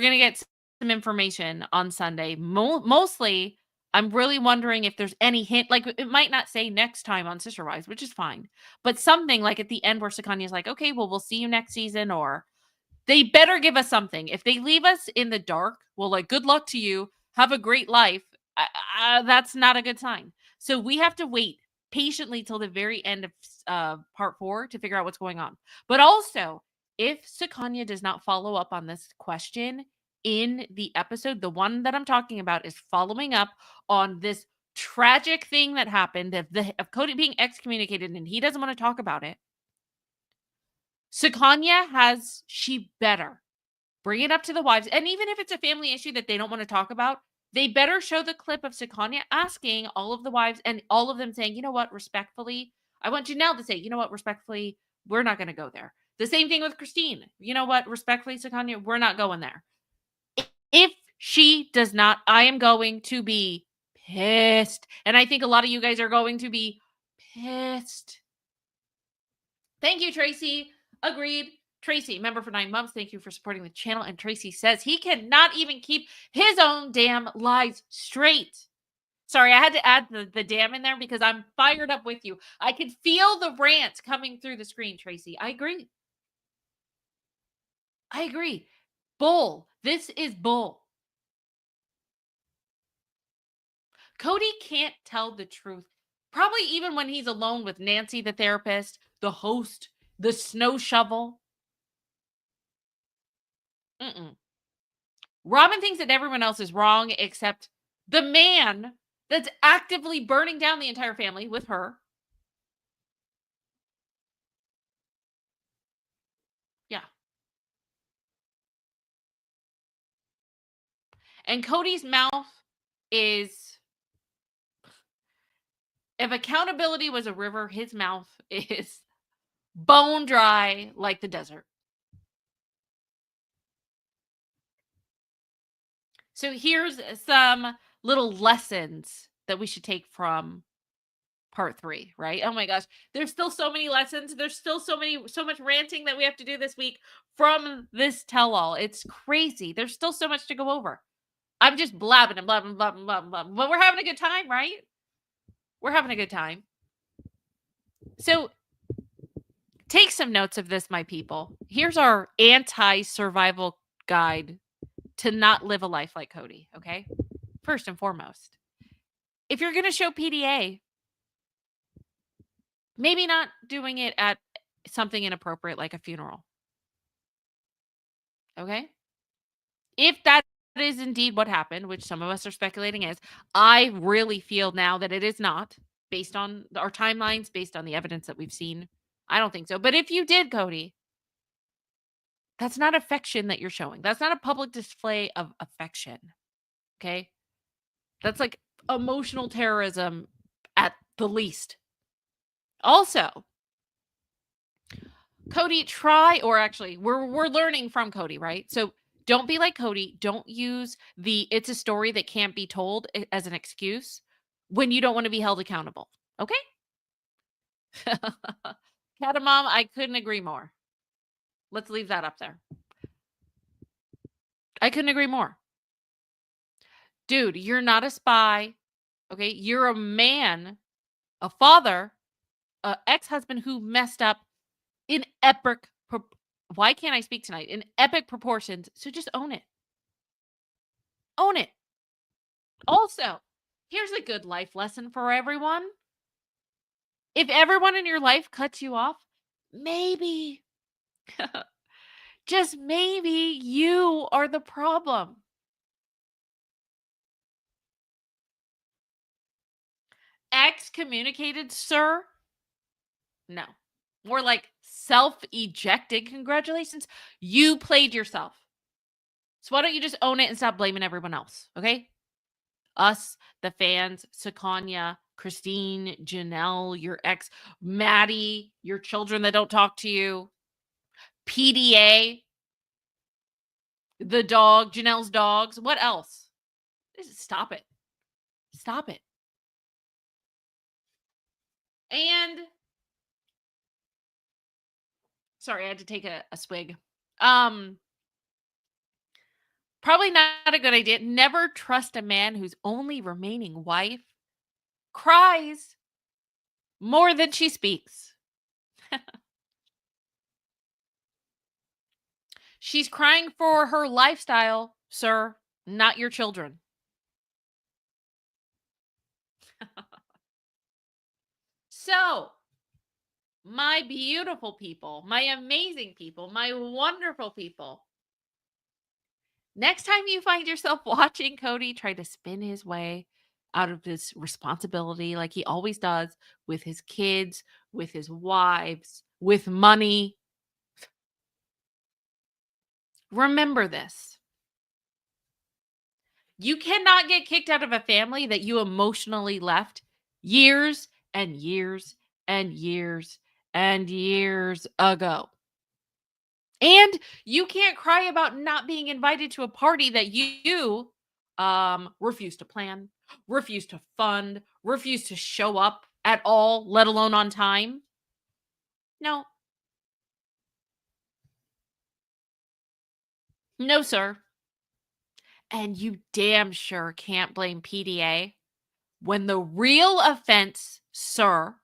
going to get some information on Sunday. Mostly, I'm really wondering if there's any hint. Like, it might not say next time on Sister Wives, which is fine. But something like at the end where Sakanya's like, okay, well, we'll see you next season. Or they better give us something. If they leave us in the dark, well, like, good luck to you. Have a great life. That's not a good sign. So we have to wait patiently till the very end of part 4 to figure out what's going on. But also, if Sakanya does not follow up on this question in the episode, the one that I'm talking about is following up on this tragic thing that happened of Kody being excommunicated and he doesn't want to talk about it. Sakanya she better bring it up to the wives. And even if it's a family issue that they don't want to talk about, they better show the clip of Sakanya asking all of the wives and all of them saying, you know what, respectfully, I want Janelle to say, you know what, respectfully, we're not going to go there. The same thing with Christine. You know what, respectfully, Sakanya, we're not going there. If she does not, I am going to be pissed. And I think a lot of you guys are going to be pissed. Thank you, Tracy. Agreed. Tracy, member for 9 months. Thank you for supporting the channel. And Tracy says he cannot even keep his own damn lies straight. Sorry, I had to add the damn in there because I'm fired up with you. I can feel the rant coming through the screen, Tracy. I agree. I agree. Bull. This is bull. Kody can't tell the truth. Probably even when he's alone with Nancy, the therapist, the host, the snow shovel. Robyn thinks that everyone else is wrong except the man that's actively burning down the entire family with her. Yeah. And Kody's mouth is, if accountability was a river, his mouth is bone dry like the desert. So here's some little lessons that we should take from part 3, right? Oh my gosh. There's still so many lessons. There's still so much ranting that we have to do this week from this tell-all. It's crazy. There's still so much to go over. I'm just blabbing and blabbing, blabbing, blabbing, blabbing. But we're having a good time, right? We're having a good time. So take some notes of this, my people. Here's our anti-survival guide to not live a life like Kody, okay? First and foremost, if you're going to show PDA, maybe not doing it at something inappropriate like a funeral. Okay? If that is indeed what happened, which some of us are speculating is, I really feel now that it is not, based on our timelines, based on the evidence that we've seen. I don't think so. But if you did, Kody, that's not affection that you're showing. That's not a public display of affection. Okay? That's like emotional terrorism at the least. Also, Kody, we're learning from Kody, right? So don't be like Kody. Don't use it's a story that can't be told as an excuse when you don't want to be held accountable. Okay? Catamom, I couldn't agree more. Let's leave that up there. I couldn't agree more. Dude, you're not a spy. Okay? You're a man, a father, an ex-husband who messed up in epic why can't I speak tonight? In epic proportions. So just own it. Own it. Also, here's a good life lesson for everyone. If everyone in your life cuts you off, maybe, just maybe you are the problem. Excommunicated, sir? No. More like self-ejected. Congratulations. You played yourself. So why don't you just own it and stop blaming everyone else, okay? Us, the fans, Sakanya, Christine, Janelle, your ex, Maddie, your children that don't talk to you, PDA, the dog, Janelle's dogs. What else? Stop it. Stop it. And sorry, I had to take a swig. Probably not a good idea. Never trust a man whose only remaining wife cries more than she speaks. She's crying for her lifestyle, sir, not your children. So, my beautiful people, my amazing people, my wonderful people, next time you find yourself watching Kody try to spin his way out of his responsibility like he always does with his kids, with his wives, with money, remember this. You cannot get kicked out of a family that you emotionally left years and years and years and years ago. And you can't cry about not being invited to a party that you refuse to plan, refuse to fund, refuse to show up at all, let alone on time. No. No, sir. And you damn sure can't blame PDA when the real offense, sir,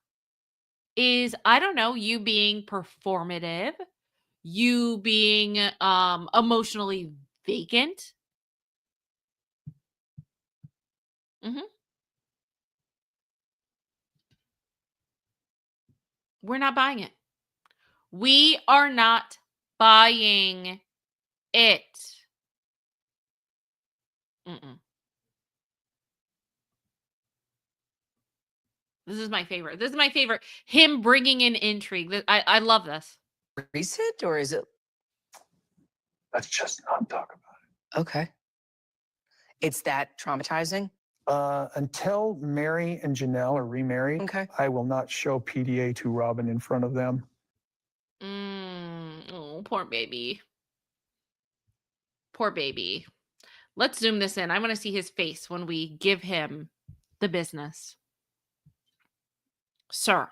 is, I don't know, you being performative, you being emotionally vacant. We're not buying it. We are not buying it. This is my favorite. This is my favorite. Him bringing in intrigue. I love this. Recent, or is it Let's just not talk about it. okay? It's that traumatizing. Until Mary and Janelle are remarried, Okay. I will not show PDA to Robyn in front of them. Oh, poor baby. Poor baby. Let's zoom this in. I want to see his face when we give him the business. Sir,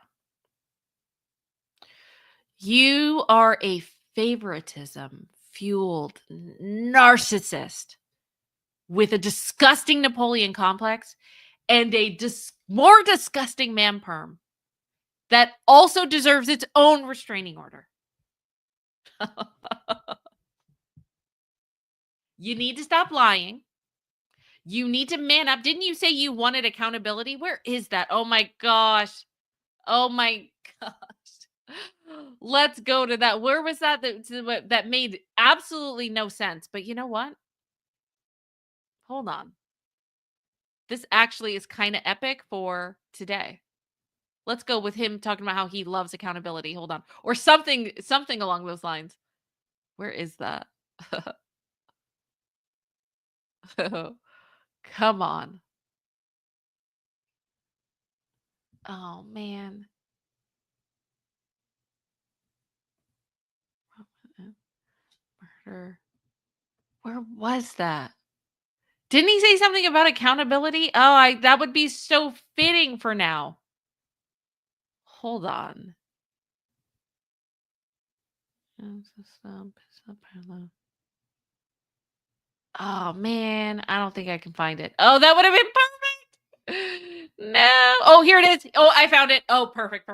you are a favoritism fueled narcissist with a disgusting Napoleon complex and a more disgusting man perm that also deserves its own restraining order. You need to stop lying. You need to man up. Didn't you say you wanted accountability? Where is that? Oh my gosh. Oh my gosh. Let's go to that. Where was that? That made absolutely no sense. But you know what? Hold on. This actually is kind of epic for today. Let's go with him talking about how he loves accountability. Hold on. Or something along those lines. Where is that? Come on. Oh man. Murder. Where was that? Didn't he say something about accountability? Oh, that would be so fitting for now. Hold on. Oh man, I don't think I can find it. Oh, that would have been perfect. No. Oh, here it is. Oh, I found it. Oh, perfect.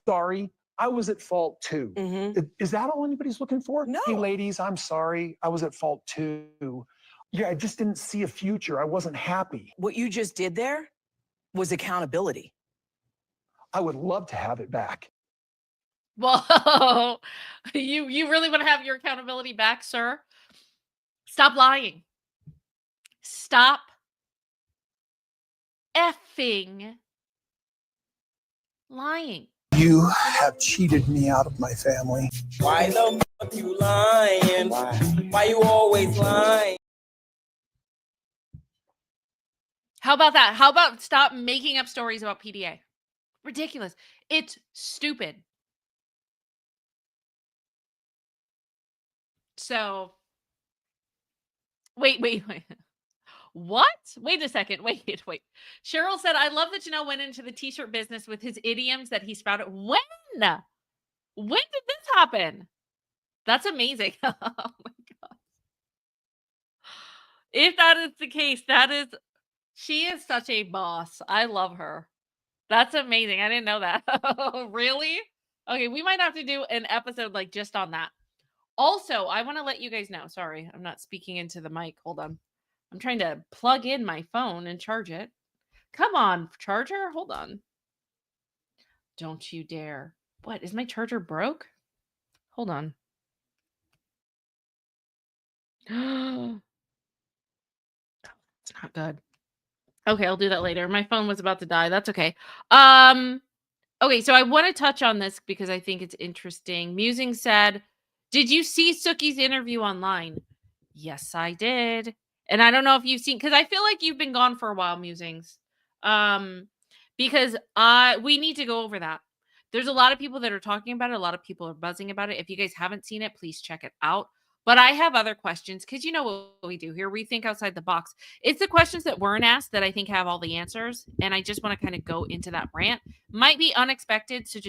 Sorry, I was at fault too. Is that all anybody's looking for? No. Hey, ladies, I'm sorry. I was at fault too. Yeah, I just didn't see a future. I wasn't happy. What you just did there was accountability. I would love to have it back. Whoa. You really want to have your accountability back, sir? Stop lying. Stop effing lying. You have cheated me out of my family. Why the fuck you lying? Why you always lying? How about that? How about stop making up stories about PDA? Ridiculous. It's stupid. So, wait. What? Wait a second. Wait. Cheryl said, I love that Janelle went into the t-shirt business with his idioms that he sprouted. When? When did this happen? That's amazing. Oh my God. If that is the case, she is such a boss. I love her. That's amazing. I didn't know that. Really? Okay, we might have to do an episode like just on that. Also, I want to let you guys know. Sorry, I'm not speaking into the mic. Hold on. I'm trying to plug in my phone and charge it. Come on, charger. Hold on. Don't you dare. What? Is my charger broke? Hold on. It's not good. Okay, I'll do that later. My phone was about to die. That's okay. Okay, so I want to touch on this because I think it's interesting. Musing said, did you see Sookie's interview online? Yes, I did. And I don't know if you've seen, because I feel like you've been gone for a while, Musings. Because we need to go over that. There's a lot of people that are talking about it. A lot of people are buzzing about it. If you guys haven't seen it, please check it out. But I have other questions because you know what we do here. We think outside the box. It's the questions that weren't asked that I think have all the answers. And I just want to kind of go into that rant. Might be unexpected. So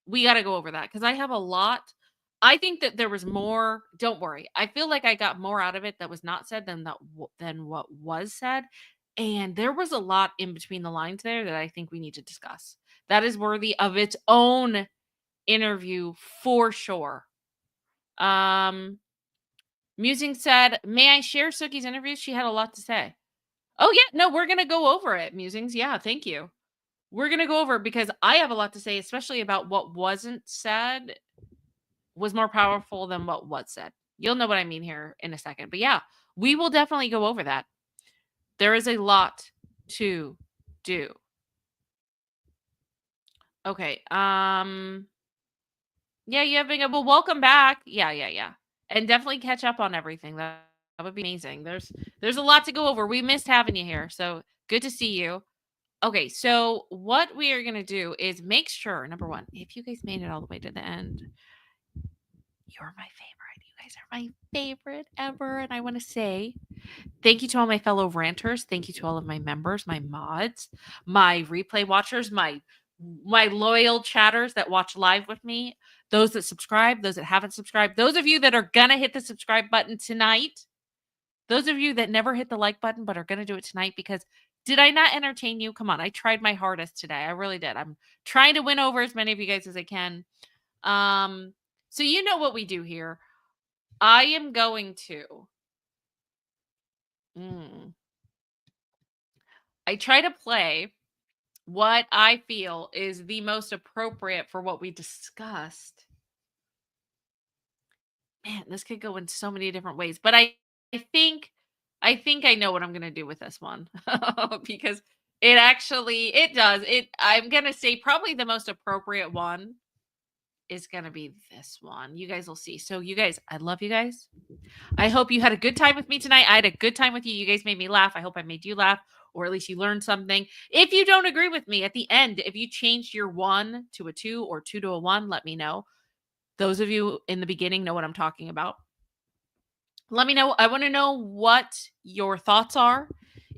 we got to go over that because I have a lot. I think that there was more. Don't worry. I feel like I got more out of it that was not said than what was said. And there was a lot in between the lines there that I think we need to discuss. That is worthy of its own interview for sure. Musing said, may I share Sookie's interview? She had a lot to say. Oh yeah, no, we're going to go over it, Musings. Yeah, thank you. We're going to go over it because I have a lot to say, especially about what wasn't said was more powerful than what was said. You'll know what I mean here in a second. But yeah, we will definitely go over that. There is a lot to do. Okay. Yeah, you have been well, welcome back. Yeah. And definitely catch up on everything. That would be amazing. There's a lot to go over. We missed having you here. So good to see you. Okay, so what we are going to do is make sure, number one, if you guys made it all the way to the end, you're my favorite. You guys are my favorite ever. And I want to say thank you to all my fellow ranters. Thank you to all of my members, my mods, my replay watchers, my loyal chatters that watch live with me, those that subscribe, those that haven't subscribed, those of you that are going to hit the subscribe button tonight, those of you that never hit the like button but are going to do it tonight, because did I not entertain you? Come on, I tried my hardest today. I really did. I'm trying to win over as many of you guys as I can. So you know what we do here. I am going to I try to play what I feel is the most appropriate for what we discussed. Man, this could go in so many different ways, but I think I know what I'm going to do with this one because it does. I'm going to say probably the most appropriate one is going to be this one. You guys will see. So you guys, I love you guys. I hope you had a good time with me tonight. I had a good time with you. You guys made me laugh. I hope I made you laugh, or at least you learned something. If you don't agree with me at the end, if you changed your 1 to a 2 or 2 to a 1, let me know. Those of you in the beginning know what I'm talking about. Let me know. I want to know what your thoughts are.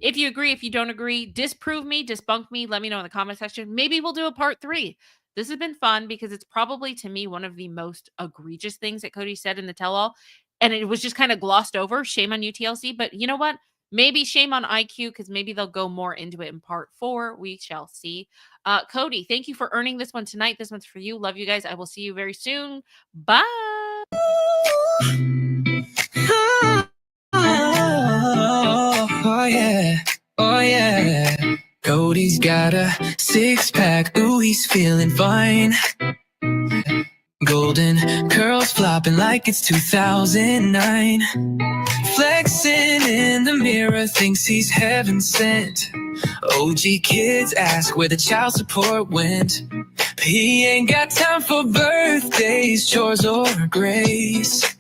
If you agree, if you don't agree, disprove me, debunk me, let me know in the comment section. Maybe we'll do a part 3. This has been fun because it's probably, to me, one of the most egregious things that Kody said in the tell-all. And it was just kind of glossed over. Shame on you, TLC. But you know what? Maybe shame on IQ, because maybe they'll go more into it in part 4. We shall see. Kody, thank you for earning this one tonight. This one's for you. Love you guys. I will see you very soon. Bye. Oh yeah, oh yeah. Cody's got a 6-pack, ooh, he's feeling fine. Golden curls flopping like it's 2009. Flexing in the mirror, thinks he's heaven sent. OG kids ask where the child support went. He ain't got time for birthdays, chores, or grace.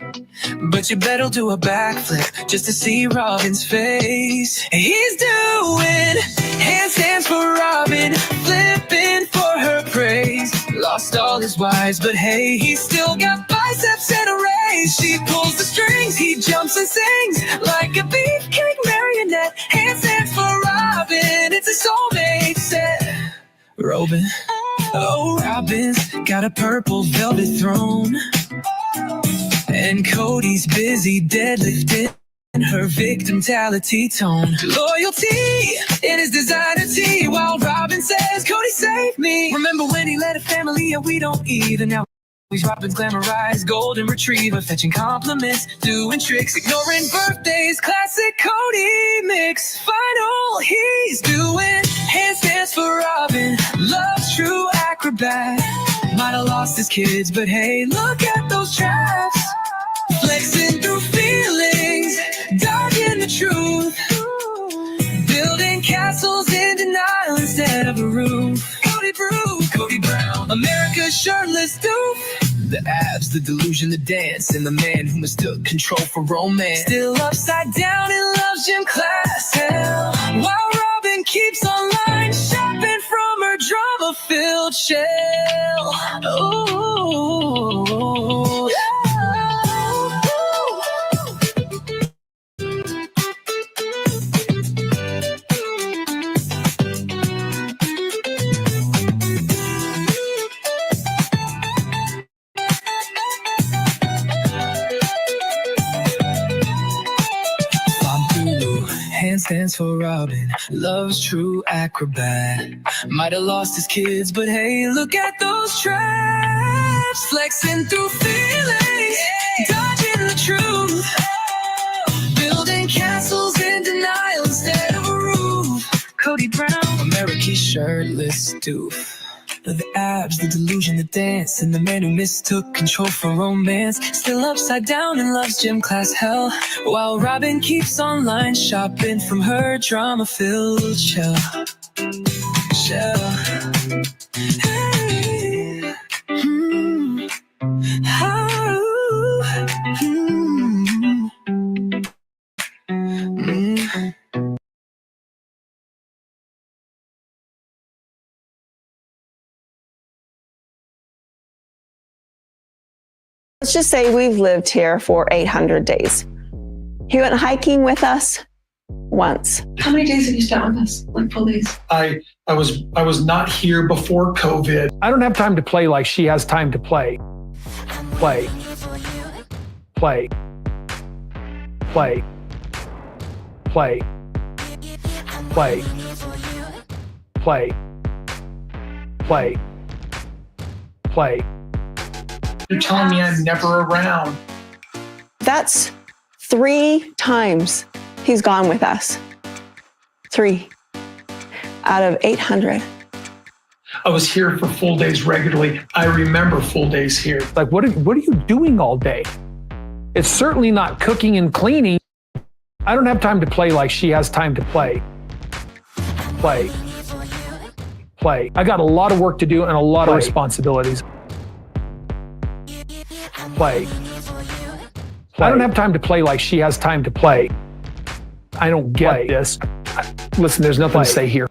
But you better do a backflip just to see Robyn's face. He's doing handstands for Robyn, flipping for her praise. Lost all his wives, but hey, he's still got biceps and a raise. She pulls the strings, he jumps and sings like a beefcake marionette. Handstands for Robyn, it's a soulmate set. Robyn, oh, Robyn's got a purple velvet throne, and Cody's busy deadlifting her victimtality tone. Loyalty in his designer tee, while Robyn says, Kody save me. Remember when he led a family and we don't either. Now he's Robyn's glamorized golden retriever, fetching compliments, doing tricks, ignoring birthdays. Classic Kody mix. Final, he's doing handstands for Robyn. Love's true acrobat. Might have lost his kids, but hey, look at those traps. Flexing through feelings, dodging the truth. Building castles in denial instead of a roof. Kody Brown, America's shirtless doof. The abs, the delusion, the dance, and the man who mistook control for romance. Still upside down in love's gym class hell, while Robyn keeps online shopping from her drama-filled shell. Ooh, yeah. Handstands for Robyn, love's true acrobat. Might have lost his kids, but hey, look at those traps. Flexing through feelings, dodging the truth. Building castles in denial instead of a roof. Kody Brown, America's shirtless doof. The abs, the delusion, the dance, and the man who mistook control for romance. Still upside down in love's gym class hell, while Robyn keeps online shopping from her drama-filled shell. Hey. Let's just say we've lived here for 800 days. He went hiking with us once. How many days have you spent with us? Like full days? I was not here before COVID. I don't have time to play like she has time to play. Play. Play. Play. Play. Play. Play. Play. Play. You're telling me I'm never around. That's 3 times he's gone with us. 3 out of 800. I was here for full days regularly. I remember full days here. Like, what are you doing all day? It's certainly not cooking and cleaning. I don't have time to play like she has time to play. Play. Play. I got a lot of work to do and a lot of responsibilities. Play. I don't have time to play like she has time to play. I don't get this. Listen, there's nothing to say here.